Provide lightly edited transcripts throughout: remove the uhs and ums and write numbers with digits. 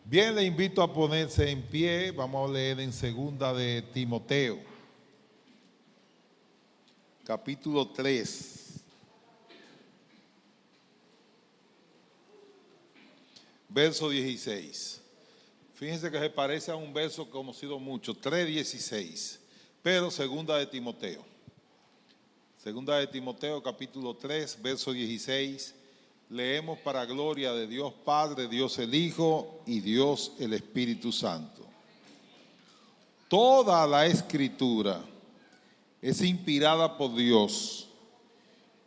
Bien, le invito a ponerse en pie. Vamos a leer en segunda de Timoteo, capítulo 3, verso 16. Fíjense que se parece a un verso conocido mucho, 3:16, pero segunda de Timoteo. Segunda de Timoteo, capítulo 3, verso 16. Leemos para gloria de Dios Padre, Dios el Hijo y Dios el Espíritu Santo. Toda la Escritura es inspirada por Dios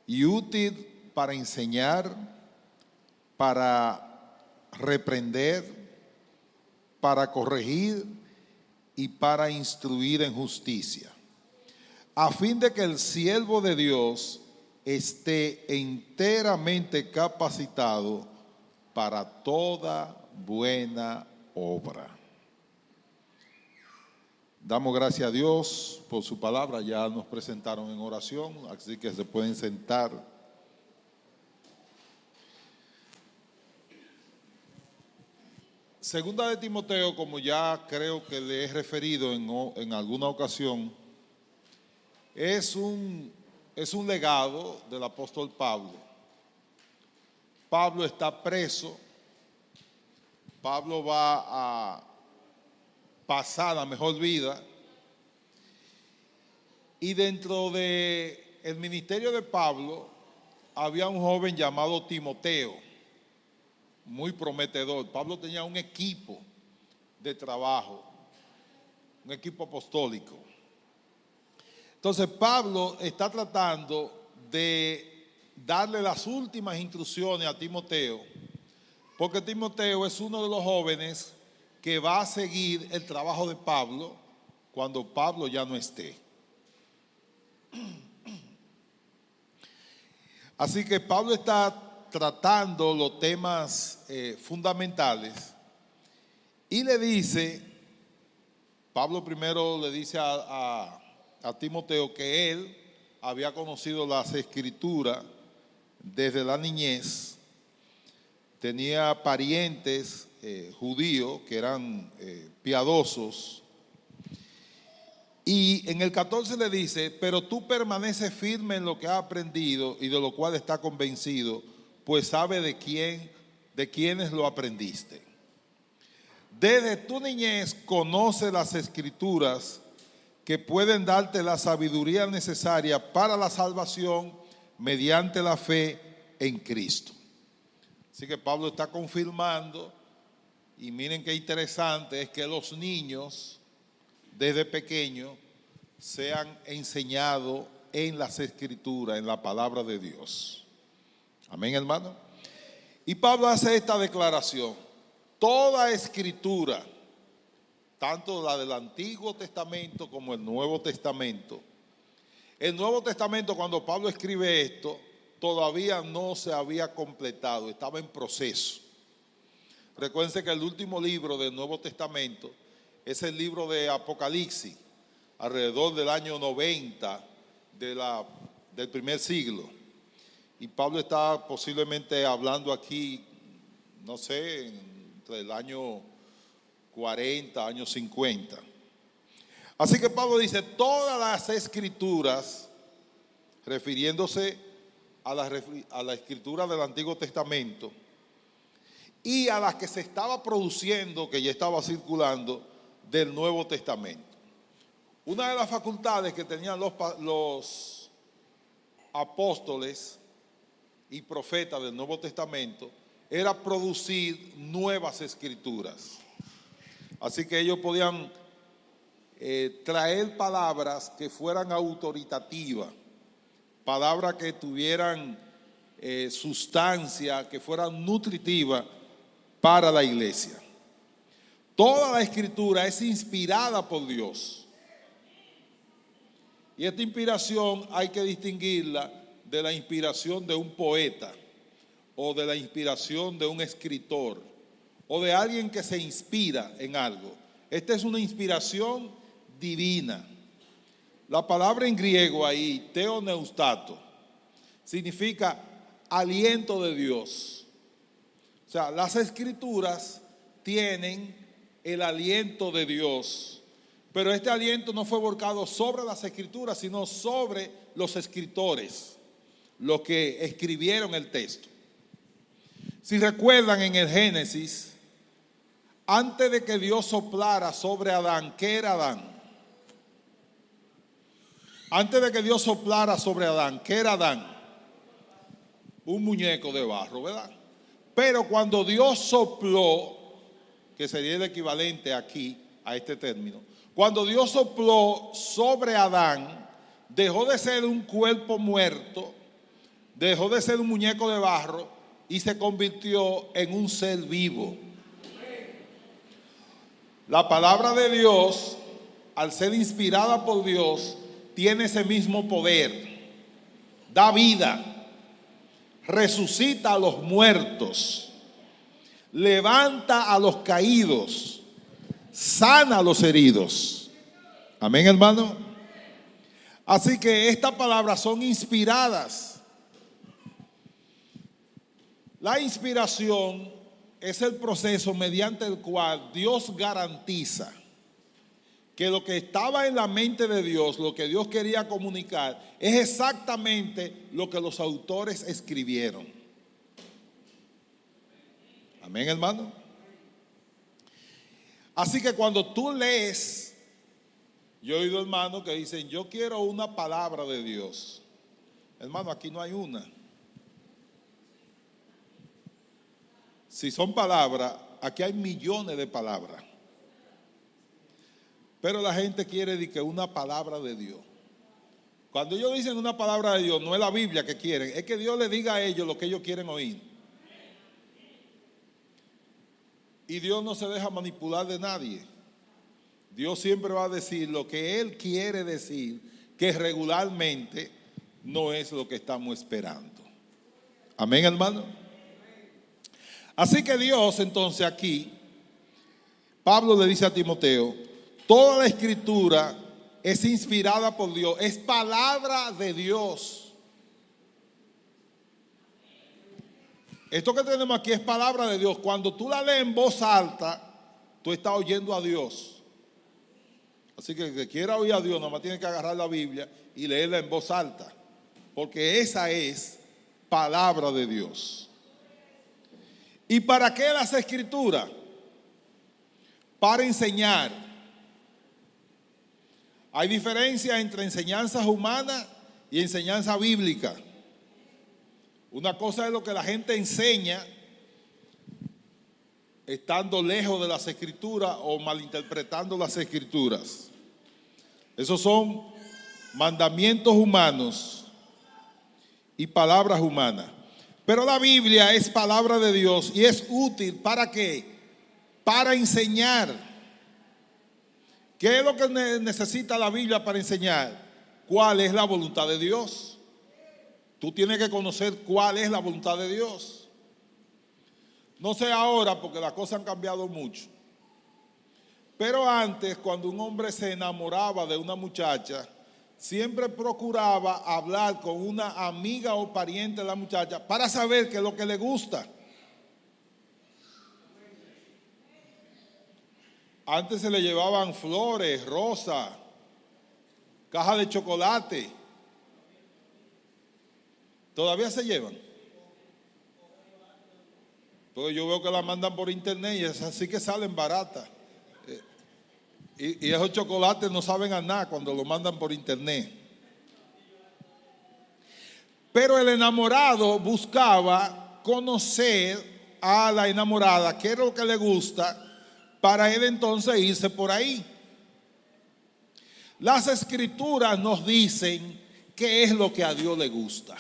y útil para enseñar, para reprender, para corregir y para instruir en justicia, a fin de que el siervo de Dios esté enteramente capacitado para toda buena obra. Damos gracias a Dios por su palabra. Ya nos presentaron en oración, así que se pueden sentar. Segunda de Timoteo, como ya creo que le he referido en alguna ocasión, es un legado del apóstol Pablo. Pablo está preso. Pablo va a pasar la mejor vida. Y dentro del ministerio de Pablo había un joven llamado Timoteo, muy prometedor. Pablo tenía un equipo de trabajo, un equipo apostólico. Entonces Pablo está tratando de darle las últimas instrucciones a Timoteo, porque Timoteo es uno de los jóvenes que va a seguir el trabajo de Pablo cuando Pablo ya no esté. Así que Pablo está tratando los temas fundamentales y le dice, Pablo primero le dice a Timoteo que él había conocido las Escrituras desde la niñez, tenía parientes judíos que eran piadosos, y en el 14 le dice, pero tú permaneces firme en lo que has aprendido y de lo cual estás convencido, pues sabes de quiénes lo aprendiste. Desde tu niñez conoces las Escrituras que pueden darte la sabiduría necesaria para la salvación mediante la fe en Cristo. Así que Pablo está confirmando, y miren qué interesante es que los niños desde pequeños sean enseñados en las Escrituras, en la palabra de Dios. Amén, hermano. Y Pablo hace esta declaración: toda Escritura, tanto la del Antiguo Testamento como el Nuevo Testamento. El Nuevo Testamento, cuando Pablo escribe esto, todavía no se había completado, estaba en proceso. Recuérdense que el último libro del Nuevo Testamento es el libro de Apocalipsis, alrededor del año 90 del primer siglo. Y Pablo está posiblemente hablando aquí, no sé, entre el año 40, años 50. Así que Pablo dice, todas las Escrituras, refiriéndose a la Escritura del Antiguo Testamento y a las que se estaba produciendo, que ya estaba circulando, del Nuevo Testamento. Una de las facultades que tenían los apóstoles y profetas del Nuevo Testamento era producir nuevas Escrituras. Así que ellos podían traer palabras que fueran autoritativas, palabras que tuvieran sustancia, que fueran nutritivas para la iglesia. Toda la Escritura es inspirada por Dios. Y esta inspiración hay que distinguirla de la inspiración de un poeta o de la inspiración de un escritor o de alguien que se inspira en algo. Esta es una inspiración divina. La palabra en griego ahí, theoneustato, significa aliento de Dios. O sea, las Escrituras tienen el aliento de Dios. Pero este aliento no fue volcado sobre las escrituras, sino sobre los escritores, los que escribieron el texto. Si recuerdan en el Génesis, antes de que Dios soplara sobre Adán, ¿qué era Adán? Antes de que Dios soplara sobre Adán, ¿qué era Adán? Un muñeco de barro, ¿verdad? Pero cuando Dios sopló, que sería el equivalente aquí a este término, cuando Dios sopló sobre Adán, dejó de ser un cuerpo muerto, dejó de ser un muñeco de barro y se convirtió en un ser vivo. La palabra de Dios, al ser inspirada por Dios, tiene ese mismo poder. Da vida, resucita a los muertos, levanta a los caídos, sana a los heridos. Amén, hermano. Así que estas palabras son inspiradas. La inspiración es el proceso mediante el cual Dios garantiza que lo que estaba en la mente de Dios, lo que Dios quería comunicar, es exactamente lo que los autores escribieron. Amén, hermano. Así que cuando tú lees, yo he oído hermanos que dicen, yo quiero una palabra de Dios. Hermano, aquí no hay una. Si son palabras, aquí hay millones de palabras. Pero la gente quiere decir que una palabra de Dios. Cuando ellos dicen una palabra de Dios, no es la Biblia que quieren, es que Dios le diga a ellos lo que ellos quieren oír. Y Dios no se deja manipular de nadie. Dios siempre va a decir lo que Él quiere decir, que regularmente no es lo que estamos esperando. Amén, hermano. Así que Dios, entonces aquí, Pablo le dice a Timoteo, toda la escritura es inspirada por Dios, es palabra de Dios. Esto que tenemos aquí es palabra de Dios. Cuando tú la lees en voz alta, tú estás oyendo a Dios. Así que el que quiera oír a Dios, nada más tiene que agarrar la Biblia y leerla en voz alta, porque esa es palabra de Dios. ¿Y para qué las escrituras? Para enseñar. Hay diferencia entre enseñanzas humanas y enseñanza bíblica. Una cosa es lo que la gente enseña estando lejos de las escrituras o malinterpretando las escrituras. Esos son mandamientos humanos y palabras humanas. Pero la Biblia es palabra de Dios y es útil. ¿Para qué? Para enseñar. ¿Qué es lo que necesita la Biblia para enseñar? ¿Cuál es la voluntad de Dios? Tú tienes que conocer cuál es la voluntad de Dios. No sé ahora porque las cosas han cambiado mucho. Pero antes, cuando un hombre se enamoraba de una muchacha, siempre procuraba hablar con una amiga o pariente de la muchacha para saber qué es lo que le gusta. Antes se le llevaban flores, rosas, cajas de chocolate. ¿Todavía se llevan? Porque yo veo que la mandan por internet y es así que salen baratas. Y esos chocolates no saben a nada cuando lo mandan por internet. Pero el enamorado buscaba conocer a la enamorada, qué es lo que le gusta, para él entonces irse por ahí. Las escrituras nos dicen qué es lo que a Dios le gusta.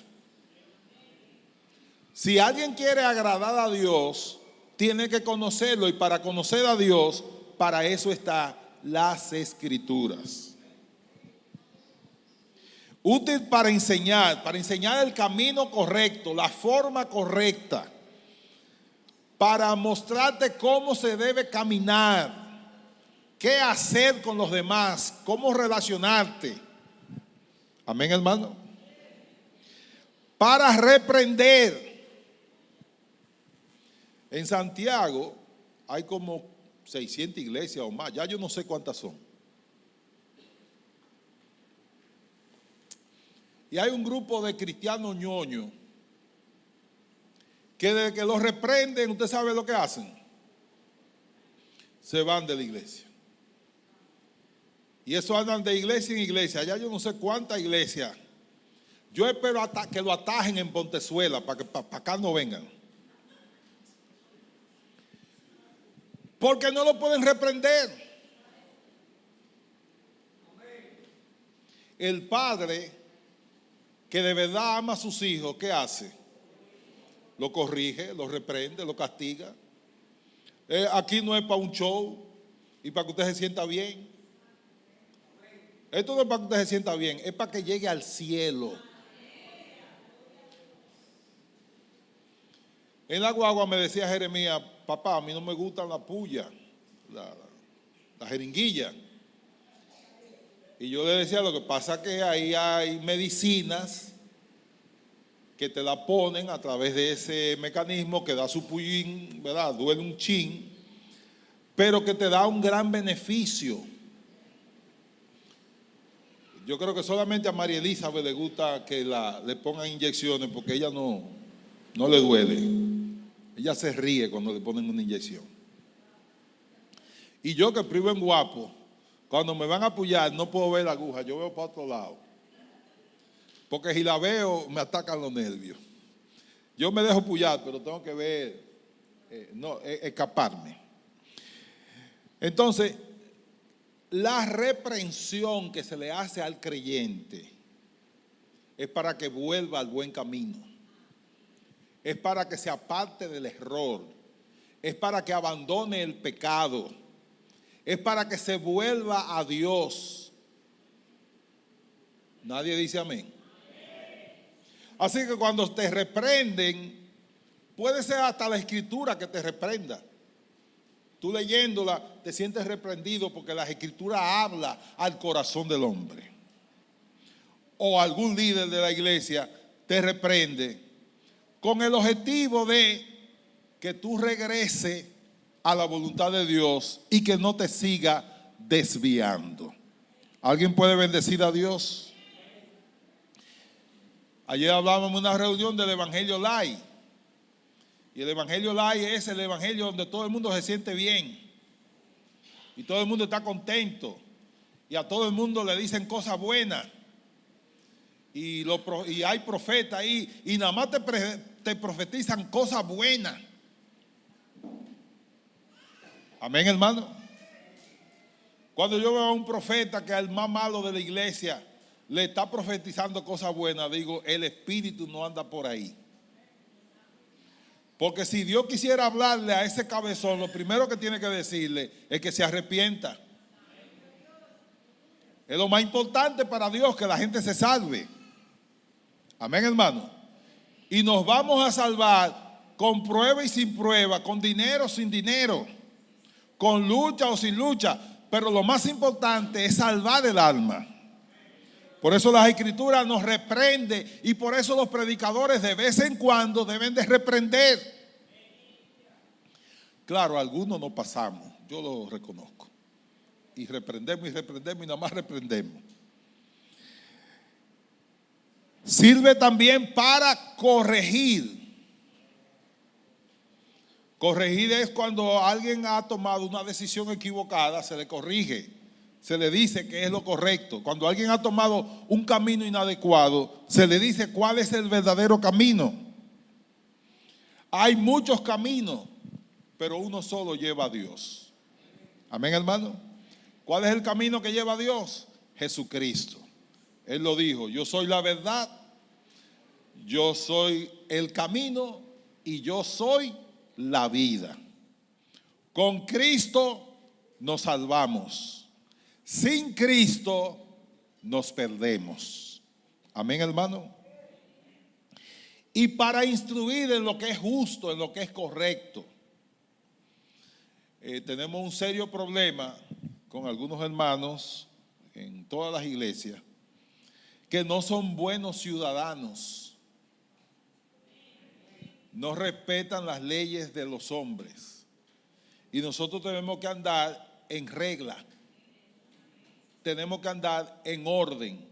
Si alguien quiere agradar a Dios, tiene que conocerlo, y para conocer a Dios, para eso están las escrituras. Útil para enseñar el camino correcto, la forma correcta, para mostrarte cómo se debe caminar, qué hacer con los demás, cómo relacionarte. Amén, hermano. Para reprender. En Santiago hay como 600 iglesias o más, ya yo no sé cuántas son. Y hay un grupo de cristianos ñoños que desde que los reprenden, usted sabe lo que hacen. Se van de la iglesia. Y eso andan de iglesia en iglesia. Ya yo no sé cuántas iglesias. Yo espero que lo atajen en Pontezuela para que para acá no vengan. Porque no lo pueden reprender. El padre que de verdad ama a sus hijos, ¿qué hace? Lo corrige, lo reprende, lo castiga. Aquí no es para un show y para que usted se sienta bien. Esto no es para que usted se sienta bien, es para que llegue al cielo. En la guagua me decía Jeremías, papá, a mí no me gustan la puya, la jeringuilla. Y yo le decía, lo que pasa es que ahí hay medicinas que te la ponen a través de ese mecanismo que da su puyín, ¿verdad? Duele un chin, pero que te da un gran beneficio. Yo creo que solamente a María Elizabeth le gusta que le pongan inyecciones porque ella no le duele. Ella se ríe cuando le ponen una inyección. Y yo que privo en Guapo, cuando me van a apoyar no puedo ver la aguja, yo veo para otro lado. Porque si la veo me atacan los nervios. Yo me dejo apoyar, pero tengo que ver, escaparme. Entonces, la reprensión que se le hace al creyente es para que vuelva al buen camino. Es para que se aparte del error. Es para que abandone el pecado. Es para que se vuelva a Dios. Nadie dice amén. Así que cuando te reprenden, puede ser hasta la escritura que te reprenda. Tú leyéndola te sientes reprendido porque la escritura habla al corazón del hombre. O algún líder de la iglesia te reprende con el objetivo de que tú regreses a la voluntad de Dios y que no te siga desviando. ¿Alguien puede bendecir a Dios? Ayer hablábamos en una reunión del Evangelio Light. Y el Evangelio Light es el Evangelio donde todo el mundo se siente bien. Y todo el mundo está contento. Y a todo el mundo le dicen cosas buenas. Y hay profetas ahí. Y nada más te profetizan cosas buenas. Amén, hermano. Cuando yo veo a un profeta que al más malo de la iglesia le está profetizando cosas buenas, digo, el espíritu no anda por ahí. Porque si Dios quisiera hablarle a ese cabezón, lo primero que tiene que decirle es que se arrepienta. Es lo más importante para Dios, que la gente se salve. Amén, hermano. Y nos vamos a salvar con prueba y sin prueba, con dinero o sin dinero, con lucha o sin lucha. Pero lo más importante es salvar el alma. Por eso las escrituras nos reprenden y por eso los predicadores de vez en cuando deben de reprender. Claro, algunos no pasamos, yo lo reconozco. Y reprendemos y nada más reprendemos. Sirve también para corregir. Corregir es cuando alguien ha tomado una decisión equivocada, se le corrige. Se le dice que es lo correcto. Cuando alguien ha tomado un camino inadecuado, se le dice cuál es el verdadero camino. Hay muchos caminos, pero uno solo lleva a Dios. Amén, hermano. ¿Cuál es el camino que lleva a Dios? Jesucristo. Él lo dijo, yo soy la verdad, yo soy el camino y yo soy la vida. Con Cristo nos salvamos. Sin Cristo nos perdemos. Amén, hermano. Y para instruir en lo que es justo, en lo que es correcto. Tenemos un serio problema con algunos hermanos en todas las iglesias que no son buenos ciudadanos. No respetan las leyes de los hombres. Y nosotros tenemos que andar en regla. Tenemos que andar en orden.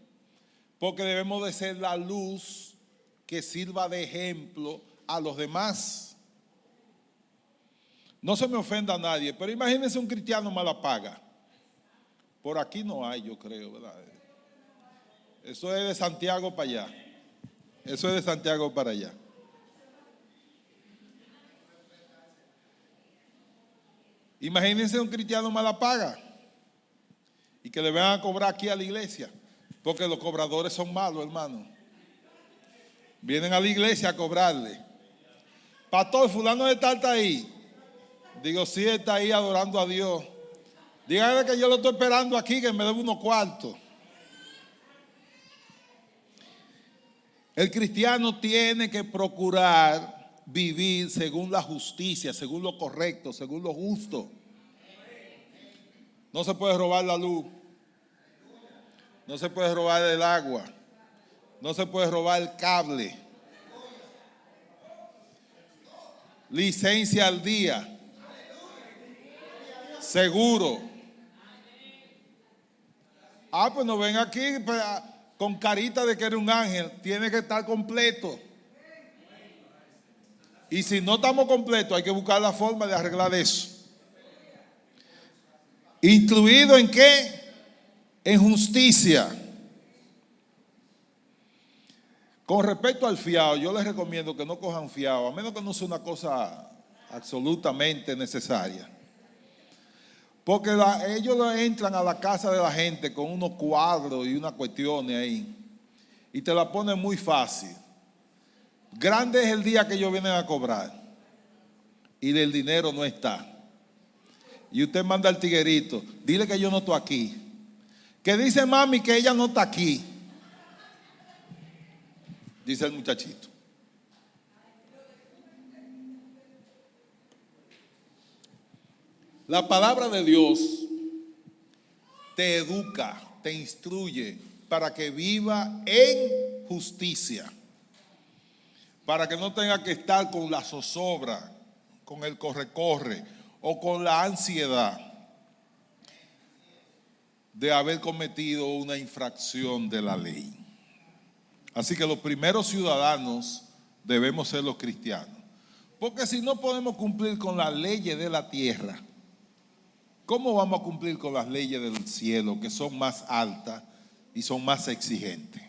Porque debemos de ser la luz que sirva de ejemplo a los demás. No se me ofenda a nadie, pero imagínense un cristiano mala paga. Por aquí no hay, yo creo, ¿verdad? Eso es de Santiago para allá. Eso es de Santiago para allá. Imagínense un cristiano mala paga y que le van a cobrar aquí a la iglesia, porque los cobradores son malos, hermano. Vienen a la iglesia a cobrarle. Pastor, fulano de tal está ahí. Digo, sí, está ahí adorando a Dios. Dígale que yo lo estoy esperando aquí, que me debe unos cuartos. El cristiano tiene que procurar vivir según la justicia, según lo correcto, según lo justo. No se puede robar la luz. No se puede robar el agua. No se puede robar el cable. Licencia al día. Seguro. Pues no ven aquí con carita de que eres un ángel. Tiene que estar completo. Y si no estamos completos, hay que buscar la forma de arreglar eso. ¿Incluido en qué? En justicia. Con respecto al fiado, yo les recomiendo que no cojan fiado, a menos que no sea una cosa absolutamente necesaria. Porque ellos entran a la casa de la gente con unos cuadros y unas cuestiones ahí. Y te la ponen muy fácil. Grande es el día que ellos vienen a cobrar. Y el dinero no está. Y usted manda al tiguerito, dile que yo no estoy aquí. Que dice mami que ella no está aquí. Dice el muchachito. La palabra de Dios te educa, te instruye para que viva en justicia. Para que no tenga que estar con la zozobra, con el corre-corre o con la ansiedad de haber cometido una infracción de la ley. Así que los primeros ciudadanos debemos ser los cristianos. Porque si no podemos cumplir con las leyes de la tierra, ¿cómo vamos a cumplir con las leyes del cielo, que son más altas y son más exigentes?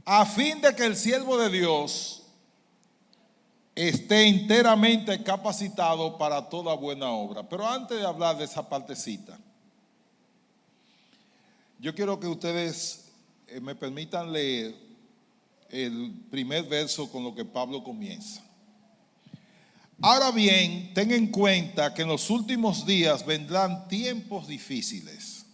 A fin de que el siervo de Dios esté enteramente capacitado para toda buena obra. Pero antes de hablar de esa partecita, yo quiero que ustedes me permitan leer el primer verso con lo que Pablo comienza. Ahora bien, ten en cuenta que en los últimos días vendrán tiempos difíciles.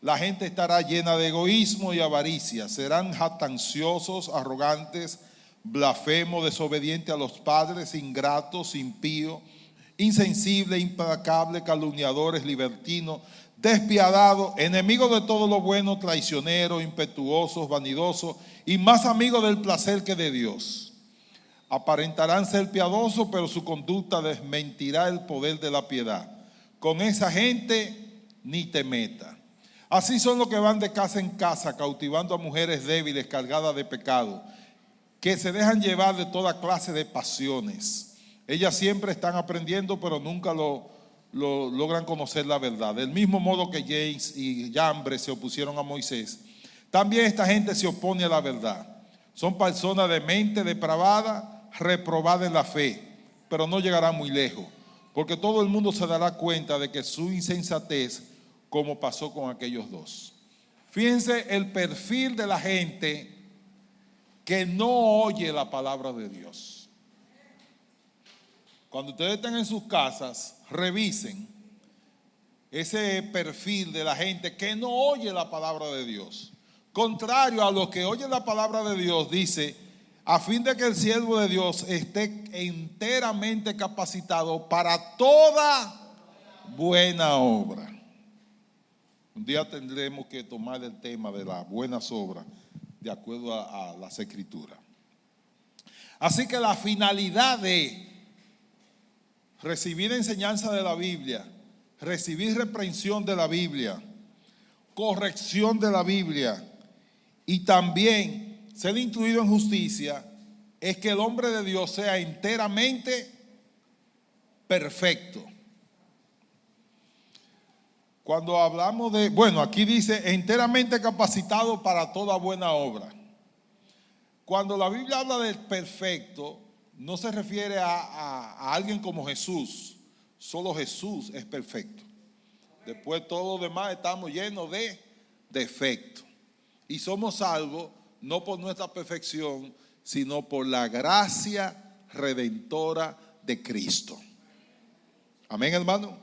La gente estará llena de egoísmo y avaricia, serán jactanciosos, arrogantes, blasfemos, desobedientes a los padres, ingratos, impíos, insensibles, implacables, calumniadores, libertinos, despiadados, enemigos de todo lo bueno, traicioneros, impetuosos, vanidosos y más amigos del placer que de Dios. Aparentarán ser piadosos, pero su conducta desmentirá el poder de la piedad. Con esa gente ni te metas. Así son los que van de casa en casa, cautivando a mujeres débiles, cargadas de pecado, que se dejan llevar de toda clase de pasiones. Ellas siempre están aprendiendo, pero nunca logran conocer la verdad. Del mismo modo que James y Jambres se opusieron a Moisés, también esta gente se opone a la verdad. Son personas de mente depravada, reprobada en la fe, pero no llegarán muy lejos, porque todo el mundo se dará cuenta de que su insensatez, como pasó con aquellos dos. Fíjense el perfil de la gente que no oye la palabra de Dios. Cuando ustedes estén en sus casas, revisen ese perfil de la gente que no oye la palabra de Dios. Contrario a los que oyen la palabra de Dios, dice, a fin de que el siervo de Dios esté enteramente capacitado para toda buena obra. Un día tendremos que tomar el tema de las buenas obras de acuerdo a las Escrituras. Así que la finalidad de recibir enseñanza de la Biblia, recibir reprensión de la Biblia, corrección de la Biblia y también ser instruido en justicia es que el hombre de Dios sea enteramente perfecto. Cuando hablamos de, bueno, aquí dice enteramente capacitado para toda buena obra. Cuando la Biblia habla del perfecto, no se refiere a alguien como Jesús. Solo Jesús es perfecto. Después todos los demás estamos llenos de defectos. Y somos salvos no por nuestra perfección, sino por la gracia redentora de Cristo. Amén, hermano.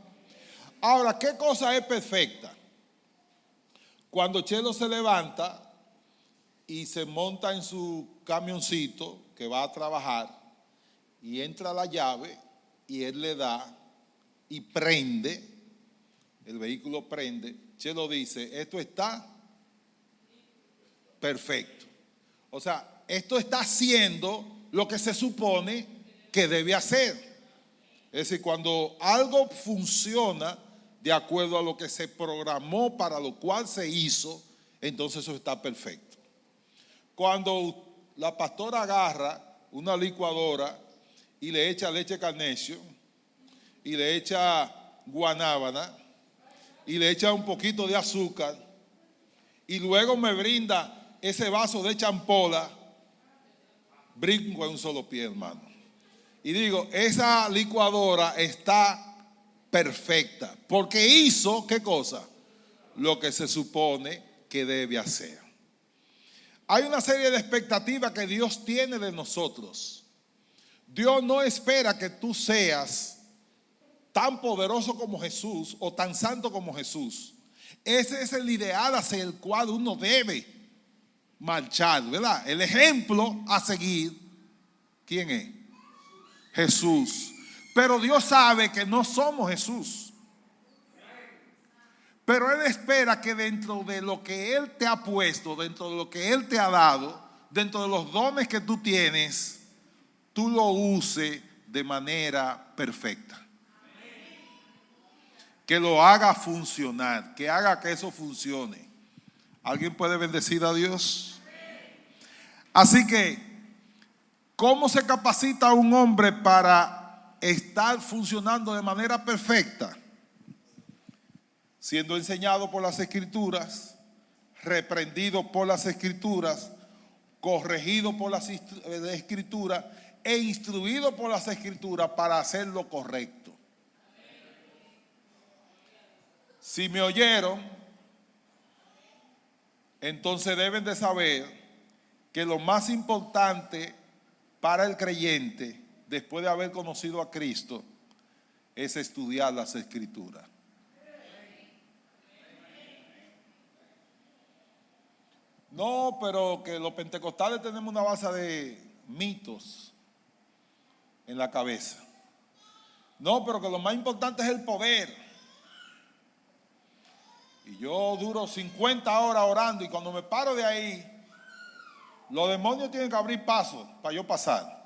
Ahora, ¿qué cosa es perfecta? Cuando Chelo se levanta y se monta en su camioncito que va a trabajar y entra la llave y él le da y prende, el vehículo prende, Chelo dice, esto está perfecto. O sea, esto está haciendo lo que se supone que debe hacer. Es decir, cuando algo funciona de acuerdo a lo que se programó para lo cual se hizo, entonces eso está perfecto. Cuando la pastora agarra una licuadora y le echa leche Carnation y le echa guanábana y le echa un poquito de azúcar y luego me brinda ese vaso de champola, brinco en un solo pie, hermano. Y digo, esa licuadora está perfecta porque hizo, ¿qué cosa? Lo que se supone que debe hacer. Hay una serie de expectativas que Dios tiene de nosotros. Dios no espera que tú seas tan poderoso como Jesús o tan santo como Jesús. Ese es el ideal hacia el cual uno debe marchar, ¿verdad? El ejemplo a seguir, ¿quién es? Jesús. Pero Dios sabe que no somos Jesús. Pero Él espera que dentro de lo que Él te ha puesto, dentro de lo que Él te ha dado, dentro de los dones que tú tienes, tú lo uses de manera perfecta. Que lo haga funcionar, que haga que eso funcione. ¿Alguien puede bendecir a Dios? Así que, ¿cómo se capacita a un hombre para estar funcionando de manera perfecta? Siendo enseñado por las Escrituras, reprendido por las Escrituras, corregido por las Escrituras e instruido por las Escrituras para hacer lo correcto. Si me oyeron, entonces deben de saber que lo más importante para el creyente, después de haber conocido a Cristo, es estudiar las Escrituras. No, pero que los pentecostales tenemos una base de mitos en la cabeza. No, pero que lo más importante es el poder. Y yo duro 50 horas orando y cuando me paro de ahí, los demonios tienen que abrir paso para yo pasar.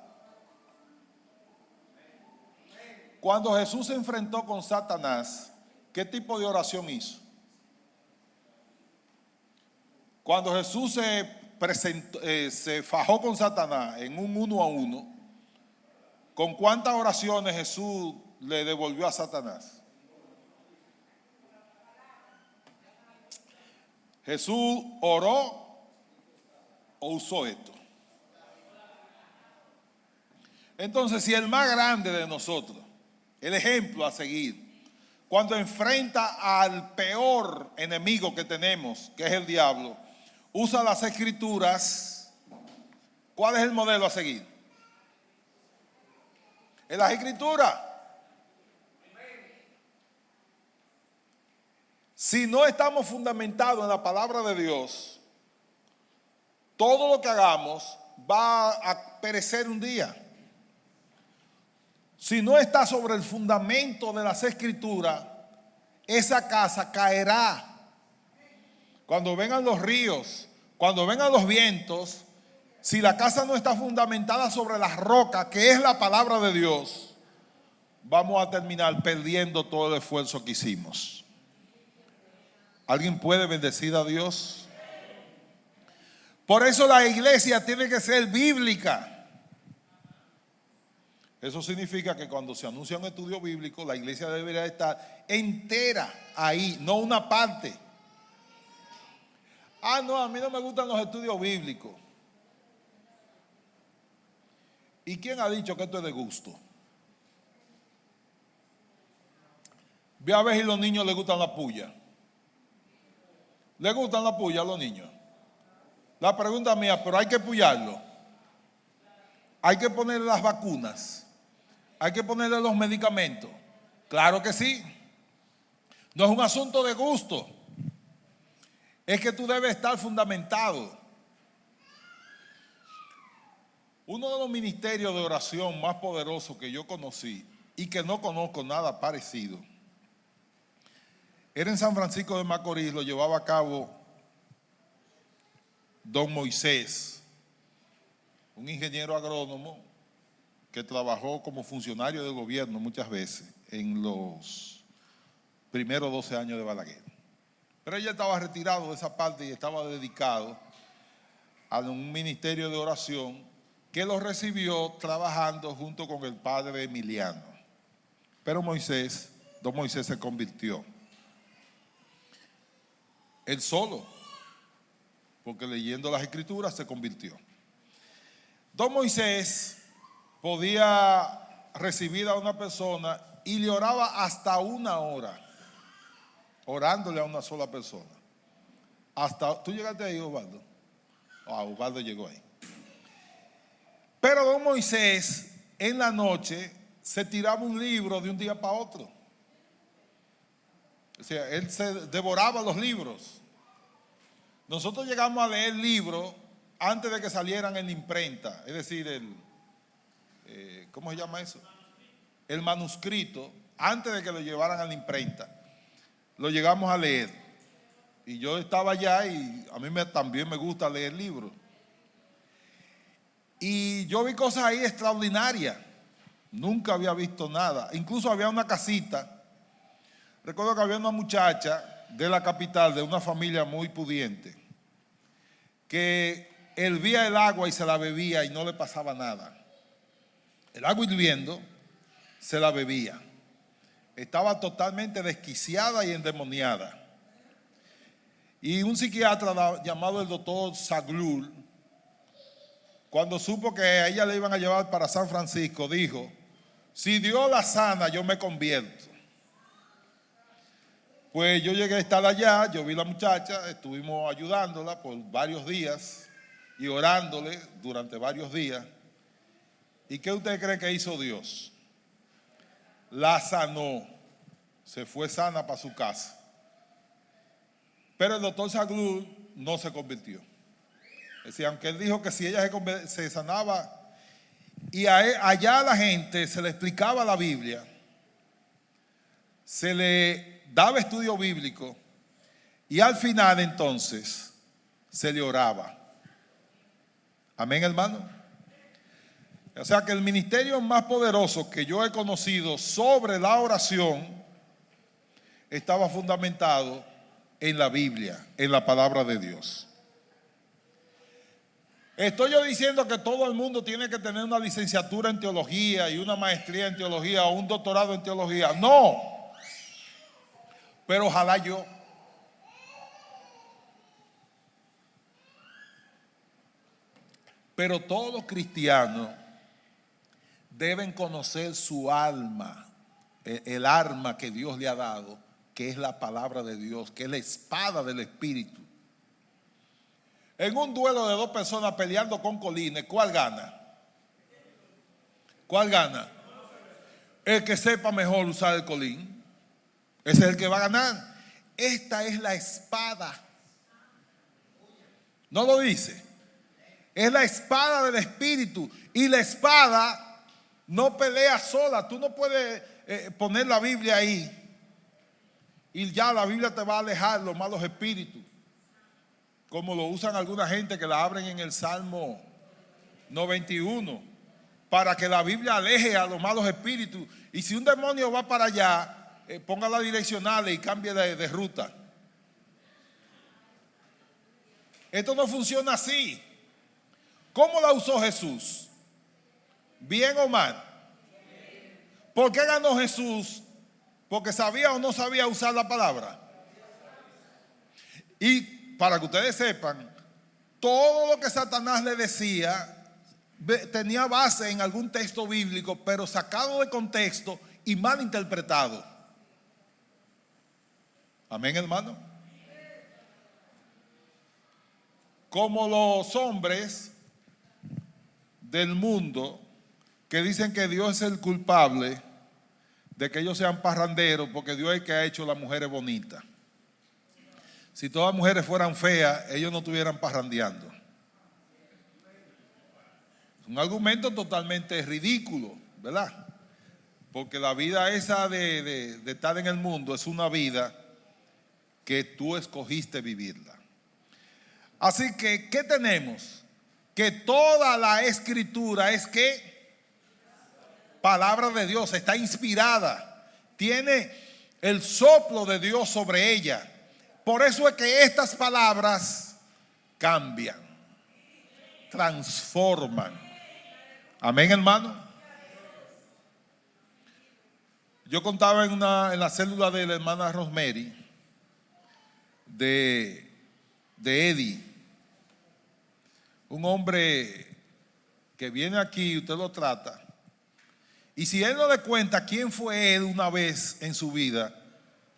Cuando Jesús se enfrentó con Satanás, ¿qué tipo de oración hizo? Cuando Jesús se fajó con Satanás en un 1 a 1, ¿con cuántas oraciones Jesús le devolvió a Satanás? ¿Jesús oró o usó esto? Entonces, si el más grande de nosotros, el ejemplo a seguir, cuando enfrenta al peor enemigo que tenemos, que es el diablo, usa las Escrituras, ¿cuál es el modelo a seguir? En las Escrituras. Si no estamos fundamentados en la palabra de Dios, todo lo que hagamos va a perecer un día. Si no está sobre el fundamento de las Escrituras, esa casa caerá. Cuando vengan los ríos, cuando vengan los vientos, Si la casa no está fundamentada sobre la roca, que es la palabra de Dios, vamos a terminar perdiendo todo el esfuerzo que hicimos. ¿Alguien puede bendecir a Dios? Por eso la iglesia tiene que ser bíblica. Eso significa que cuando se anuncia un estudio bíblico, la iglesia debería estar entera ahí, no una parte. Ah, no, a mí no me gustan los estudios bíblicos. ¿Y quién ha dicho que esto es de gusto? Ve a ver si a los niños les gustan la puya. ¿Les gustan la puya a los niños? La pregunta mía, pero hay que puyarlo. Hay que ponerle las vacunas. Hay que ponerle los medicamentos. Claro que sí. No es un asunto de gusto. Es que tú debes estar fundamentado. Uno de los ministerios de oración más poderosos que yo conocí y que no conozco nada parecido era en San Francisco de Macorís. Lo llevaba a cabo don Moisés, un ingeniero agrónomo que trabajó como funcionario de gobierno muchas veces en los primeros 12 años de Balaguer. Pero ella estaba retirado de esa parte y estaba dedicado a un ministerio de oración que lo recibió trabajando junto con el padre Emiliano. Pero don Moisés se convirtió. Él solo, porque leyendo las escrituras se convirtió. Don Moisés podía recibir a una persona y le oraba hasta 1 hora, orándole a una sola persona. ¿Tú llegaste ahí, Osvaldo? Osvaldo llegó ahí. Pero don Moisés en la noche se tiraba un libro de un día para otro. O sea, él se devoraba los libros. Nosotros llegamos a leer libros antes de que salieran en la imprenta, es decir, ¿cómo se llama eso? El manuscrito, antes de que lo llevaran a la imprenta, lo llegamos a leer. Y yo estaba allá y a mí también me gusta leer libros. Y yo vi cosas ahí extraordinarias. Nunca había visto nada. Incluso había una casita. Recuerdo que había una muchacha de la capital, de una familia muy pudiente, que hervía el agua y se la bebía y no le pasaba nada. El agua hirviendo se la bebía. Estaba totalmente desquiciada y endemoniada. Y un psiquiatra llamado el doctor Zaglul, cuando supo que a ella le iban a llevar para San Francisco, dijo: si Dios la sana, yo me convierto. Pues yo llegué a estar allá, yo vi a la muchacha, estuvimos ayudándola por varios días y orándole durante varios días. ¿Y qué usted cree que hizo Dios? La sanó, se fue sana para su casa. Pero el doctor Zaglul no se convirtió. Es decir, aunque él dijo que si ella se sanaba, y allá a la gente se le explicaba la Biblia, se le daba estudio bíblico y al final entonces se le oraba. Amén, hermano. O sea que el ministerio más poderoso que yo he conocido sobre la oración estaba fundamentado en la Biblia, en la palabra de Dios. ¿Estoy yo diciendo que todo el mundo tiene que tener una licenciatura en teología y una maestría en teología o un doctorado en teología? No. Pero ojalá yo. Pero todos los cristianos deben conocer su alma, el arma que Dios le ha dado, que es la palabra de Dios, que es la espada del Espíritu. En un duelo de 2 personas peleando con colines, ¿cuál gana? ¿Cuál gana? El que sepa mejor usar el colín. Ese es el que va a ganar. Esta es la espada. ¿No lo dice? Es la espada del Espíritu. Y la espada no pelea sola. Tú no puedes poner la Biblia ahí y ya la Biblia te va a alejar los malos espíritus, como lo usan alguna gente que la abren en el Salmo no 21, para que la Biblia aleje a los malos espíritus. Y si un demonio va para allá, ponga las direccionales y cambie de ruta. Esto no funciona así. ¿Cómo la usó Jesús? ¿Bien o mal? ¿Por qué ganó Jesús? ¿Porque sabía o no sabía usar la palabra? Y para que ustedes sepan, todo lo que Satanás le decía tenía base en algún texto bíblico, pero sacado de contexto y mal interpretado. Amén, hermano. Como los hombres del mundo que dicen que Dios es el culpable de que ellos sean parranderos, porque Dios es el que ha hecho las mujeres bonitas. Si todas las mujeres fueran feas, ellos no estuvieran parrandeando. Es un argumento totalmente ridículo, ¿verdad? Porque la vida esa de estar en el mundo es una vida que tú escogiste vivirla. Así que, ¿qué tenemos? Que toda la escritura es que palabra de Dios, está inspirada, tiene el soplo de Dios sobre ella. Por eso es que estas palabras cambian, transforman. Amén, hermano. Yo contaba en la célula de la hermana Rosemary, de Eddie, un hombre que viene aquí, usted lo trata, y si él no le cuenta quién fue él una vez en su vida,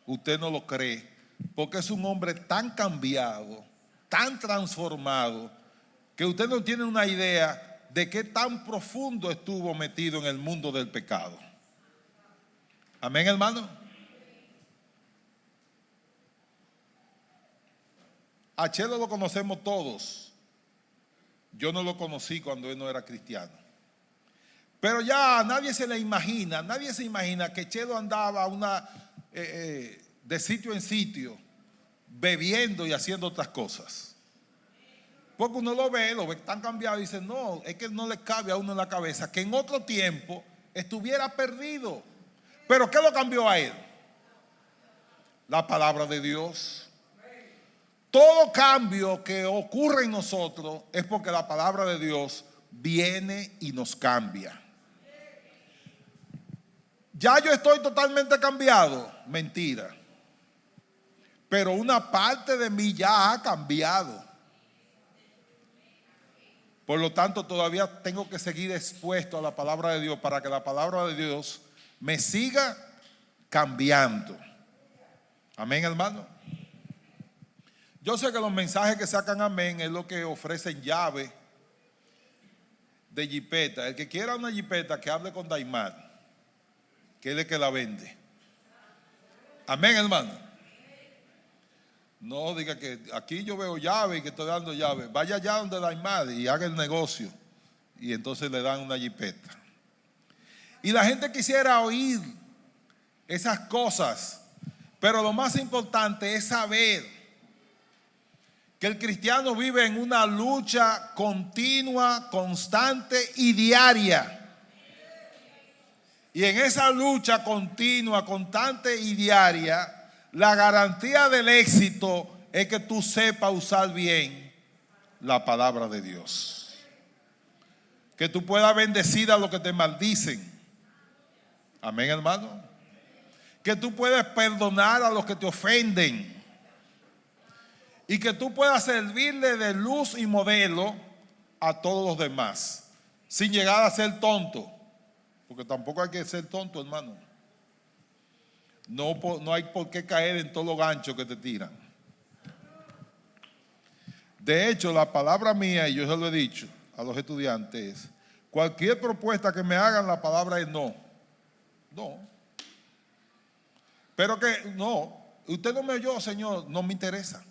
usted no lo cree, porque es un hombre tan cambiado, tan transformado, que usted no tiene una idea de qué tan profundo estuvo metido en el mundo del pecado. Amén, hermano. A Chelo lo conocemos todos. Yo no lo conocí cuando él no era cristiano. Pero ya nadie se imagina que Chelo andaba de sitio en sitio, bebiendo y haciendo otras cosas. Porque uno lo ve tan cambiado y dice, no, es que no le cabe a uno en la cabeza que en otro tiempo estuviera perdido. Pero ¿qué lo cambió a él? La palabra de Dios. Todo cambio que ocurre en nosotros es porque la palabra de Dios viene y nos cambia. Ya yo estoy totalmente cambiado. Mentira. Pero una parte de mí ya ha cambiado. Por lo tanto, todavía tengo que seguir expuesto a la palabra de Dios para que la palabra de Dios me siga cambiando. Amén, hermano. Yo sé que los mensajes que sacan amén es lo que ofrecen llave de jipeta. El que quiera una jipeta, que hable con Daimar, que es el que la vende. Amén, hermano. No diga que aquí yo veo llave y que estoy dando llave. Vaya allá donde Daimar y haga el negocio. Y entonces le dan una jipeta. Y la gente quisiera oír esas cosas. Pero lo más importante es saber que el cristiano vive en una lucha continua, constante y diaria. Y en esa lucha continua, constante y diaria, la garantía del éxito es que tú sepas usar bien la palabra de Dios. Que tú puedas bendecir a los que te maldicen. Amén, hermano. Que tú puedas perdonar a los que te ofenden. Y que tú puedas servirle de luz y modelo a todos los demás, sin llegar a ser tonto, porque tampoco hay que ser tonto, hermano. No hay por qué caer en todos los ganchos que te tiran. De hecho, la palabra mía, y yo se lo he dicho a los estudiantes, es, cualquier propuesta que me hagan, la palabra es no. No. Pero que no, usted no me oyó, Señor, no me interesa.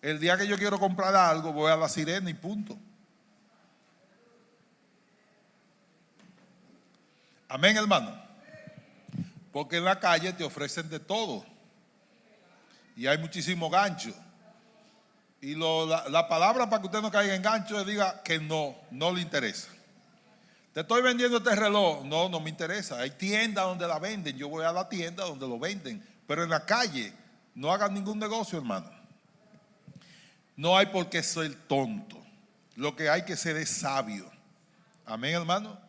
El día que yo quiero comprar algo, voy a la Sirena y punto. Amén, hermano. Porque en la calle te ofrecen de todo. Y hay muchísimo gancho. Y la palabra para que usted no caiga en gancho es diga que no le interesa. Te estoy vendiendo este reloj. No me interesa. Hay tiendas donde la venden. Yo voy a la tienda donde lo venden. Pero en la calle no hagan ningún negocio, hermano. No hay por qué ser tonto. Lo que hay que ser es sabio. Amén, hermano.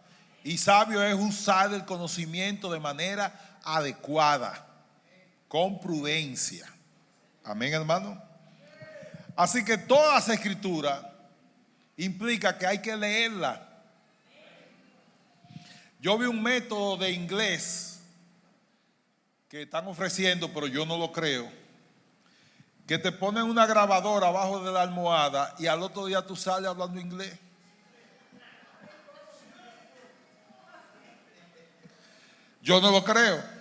Y sabio es usar el conocimiento de manera adecuada, con prudencia. Amén, hermano. Así que todas las escrituras implica que hay que leerla. Yo vi un método de inglés que están ofreciendo, pero yo no lo creo, que te ponen una grabadora abajo de la almohada y al otro día tú sales hablando inglés. Yo no lo creo.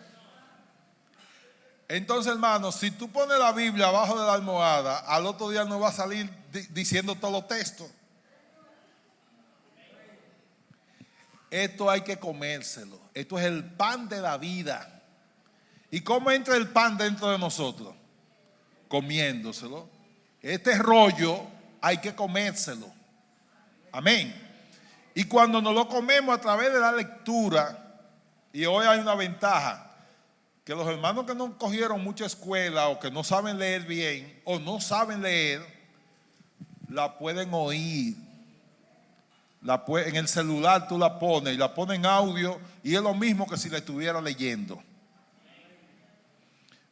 Entonces, hermano, si tú pones la Biblia abajo de la almohada, al otro día no va a salir diciendo todos los textos. Esto hay que comérselo. Esto es el pan de la vida. ¿Y cómo entra el pan dentro de nosotros? Comiéndoselo. Este rollo hay que comérselo. Amén. Y cuando nos lo comemos a través de la lectura, y hoy hay una ventaja, que los hermanos que no cogieron mucha escuela o que no saben leer bien o no saben leer, la pueden oír. En el celular tú la pones y la pones en audio y es lo mismo que si la estuviera leyendo.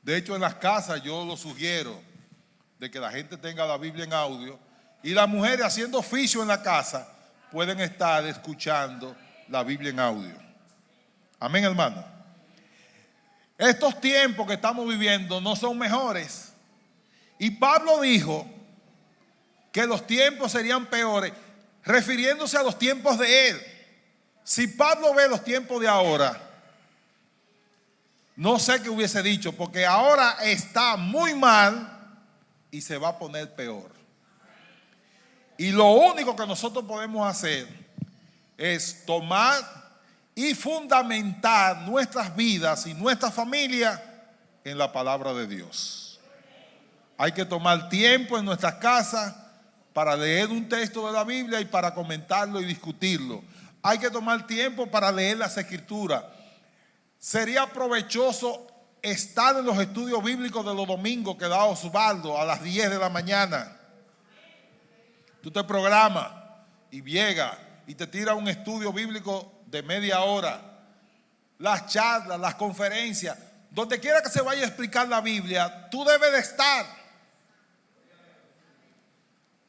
De hecho, en las casas yo lo sugiero de que la gente tenga la Biblia en audio y las mujeres haciendo oficio en la casa pueden estar escuchando la Biblia en audio. Amén, hermano. Estos tiempos que estamos viviendo no son mejores. Y Pablo dijo que los tiempos serían peores, refiriéndose a los tiempos de él. Si Pablo ve los tiempos de ahora, no sé qué hubiese dicho, porque ahora está muy mal y se va a poner peor. Y lo único que nosotros podemos hacer es tomar y fundamentar nuestras vidas y nuestra familia en la palabra de Dios. Hay que tomar tiempo en nuestras casas para leer un texto de la Biblia y para comentarlo y discutirlo. Hay que tomar tiempo para leer las escrituras. Sería provechoso estar en los estudios bíblicos de los domingos que da Osvaldo a las 10 de la mañana. Tú te programas y llegas y te tiras un estudio bíblico de media hora. Las charlas, las conferencias, donde quiera que se vaya a explicar la Biblia, tú debes de estar.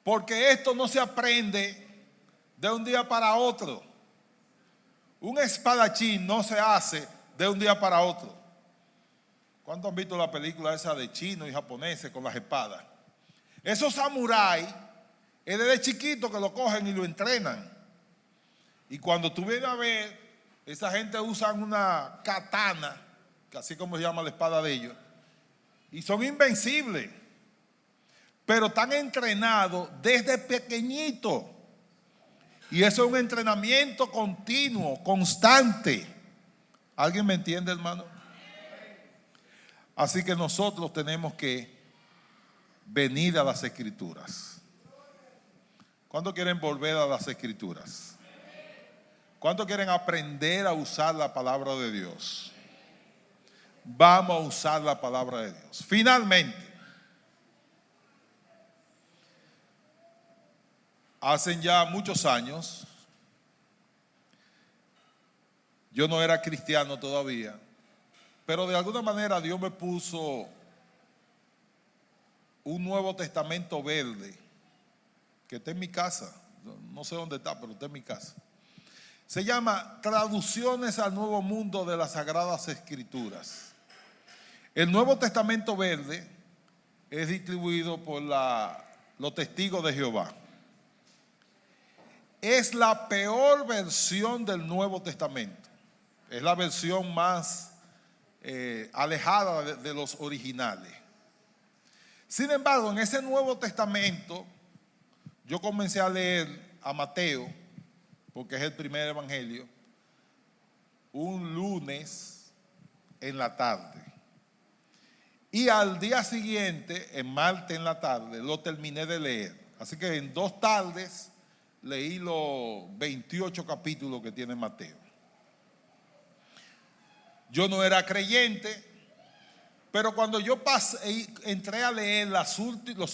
Porque esto no se aprende de un día para otro. Un espadachín no se hace de un día para otro. ¿Cuántos han visto la película esa de chinos y japoneses con las espadas? Esos samuráis es desde chiquito que lo cogen y lo entrenan. Y cuando tú vienes a ver, esa gente usa una katana, que así como se llama la espada de ellos, y son invencibles, pero están entrenados desde pequeñito. Y eso es un entrenamiento continuo, constante. ¿Alguien me entiende, hermano? Así que nosotros tenemos que venir a las escrituras. ¿Cuándo quieren volver a las escrituras? ¿Cuántos quieren aprender a usar la palabra de Dios? Vamos a usar la palabra de Dios. Finalmente, hace ya muchos años, yo no era cristiano todavía, pero de alguna manera Dios me puso un Nuevo Testamento verde que está en mi casa. No sé dónde está, pero está en mi casa. Se llama Traducciones al Nuevo Mundo de las Sagradas Escrituras. El Nuevo Testamento Verde es distribuido por los Testigos de Jehová. Es la peor versión del Nuevo Testamento. Es la versión más alejada de los originales. Sin embargo, en ese Nuevo Testamento, yo comencé a leer a Mateo, porque es el primer evangelio, un lunes en la tarde. Y al día siguiente, en martes en la tarde, lo terminé de leer. Así que en 2 tardes leí los 28 capítulos que tiene Mateo. Yo no era creyente, pero cuando yo entré a leer los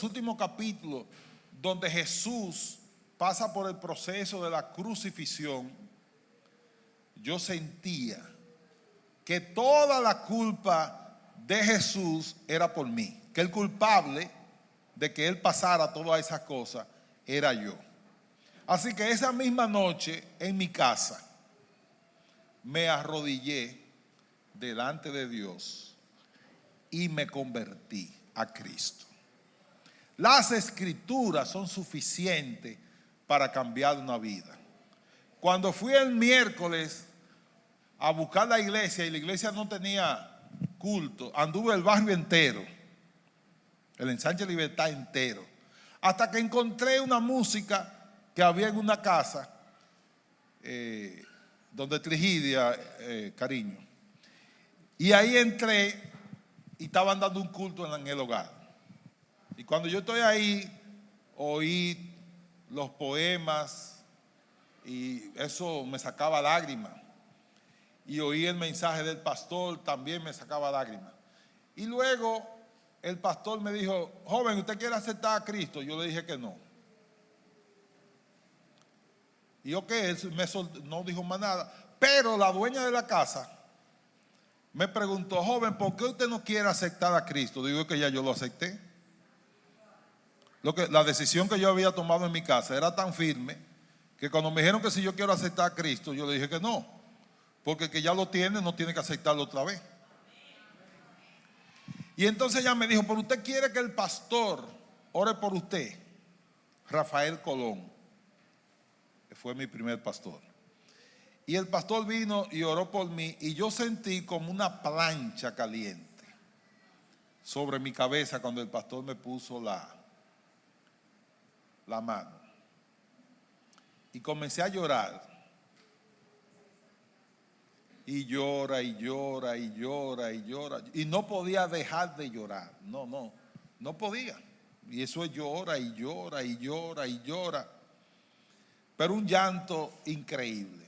últimos capítulos donde Jesús pasa por el proceso de la crucifixión, yo sentía que toda la culpa de Jesús era por mí, que el culpable de que Él pasara todas esas cosas era yo. Así que esa misma noche en mi casa me arrodillé delante de Dios y me convertí a Cristo. Las escrituras son suficientes para cambiar una vida. Cuando fui el miércoles a buscar la iglesia y la iglesia no tenía culto, anduve el barrio entero, el Ensanche Libertad entero, hasta que encontré una música que había en una casa donde Trigidia, cariño, y ahí entré y estaban dando un culto en el hogar. Y cuando yo estoy ahí, oí los poemas y eso me sacaba lágrimas. Y oí el mensaje del pastor, también me sacaba lágrimas. Y luego el pastor me dijo: joven, ¿usted quiere aceptar a Cristo? Yo le dije que no. Y él no dijo más nada. Pero la dueña de la casa me preguntó: joven, ¿por qué usted no quiere aceptar a Cristo? Digo que ya yo lo acepté. La decisión que yo había tomado en mi casa era tan firme que cuando me dijeron que si yo quiero aceptar a Cristo, yo le dije que no. Porque el que ya lo tiene no tiene que aceptarlo otra vez. Y entonces ella me dijo: pero usted quiere que el pastor ore por usted. Rafael Colón, que fue mi primer pastor. Y el pastor vino y oró por mí, y yo sentí como una plancha caliente sobre mi cabeza cuando el pastor me puso la mano. Y comencé a llorar. Y llora, y llora, y llora, y llora. Y no podía dejar de llorar. No podía. Y eso llora, y llora, y llora, y llora. Pero un llanto increíble.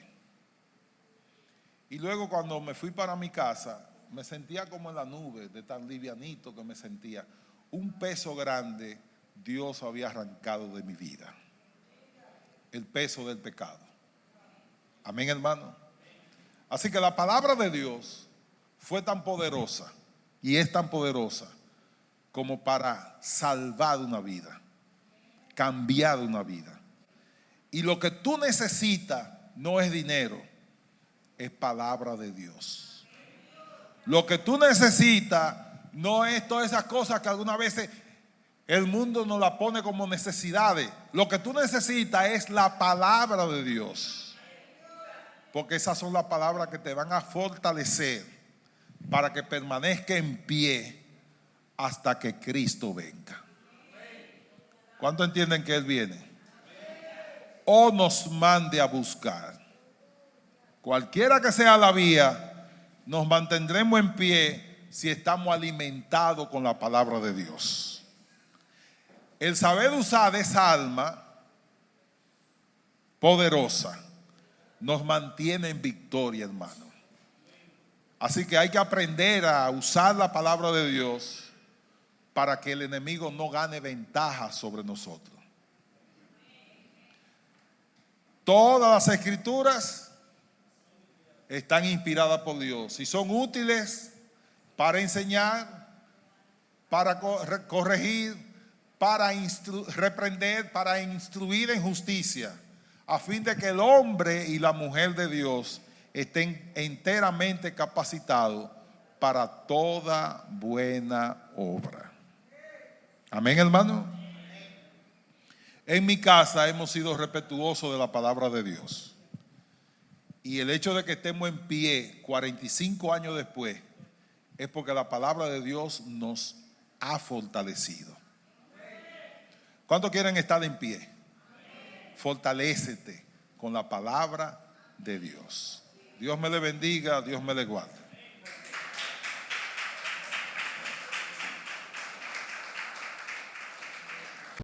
Y luego cuando me fui para mi casa, me sentía como en la nube, de tan livianito que me sentía. Un peso grande Dios había arrancado de mi vida. El peso del pecado. Amén, hermano. Así que la palabra de Dios fue tan poderosa y es tan poderosa como para salvar una vida, cambiar una vida. Y lo que tú necesitas no es dinero, es palabra de Dios. Lo que tú necesitas no es todas esas cosas que algunas veces el mundo nos la pone como necesidades. Lo que tú necesitas es la palabra de Dios. Porque esas son las palabras que te van a fortalecer para que permanezca en pie hasta que Cristo venga. ¿Cuántos entienden que Él viene? O nos mande a buscar. Cualquiera que sea la vía, nos mantendremos en pie si estamos alimentados con la palabra de Dios. El saber usar esa alma poderosa nos mantiene en victoria, hermano. Así que hay que aprender a usar la palabra de Dios para que el enemigo no gane ventaja sobre nosotros. Todas las escrituras están inspiradas por Dios y son útiles para enseñar, para corregir, para reprender, para instruir en justicia, a fin de que el hombre y la mujer de Dios estén enteramente capacitados para toda buena obra. Amén, hermano. En mi casa hemos sido respetuosos de la palabra de Dios. Y el hecho de que estemos en pie 45 años después es porque la palabra de Dios nos ha fortalecido. ¿Cuántos quieren estar en pie? Fortalécete con la palabra de Dios. Dios me le bendiga, Dios me le guarde.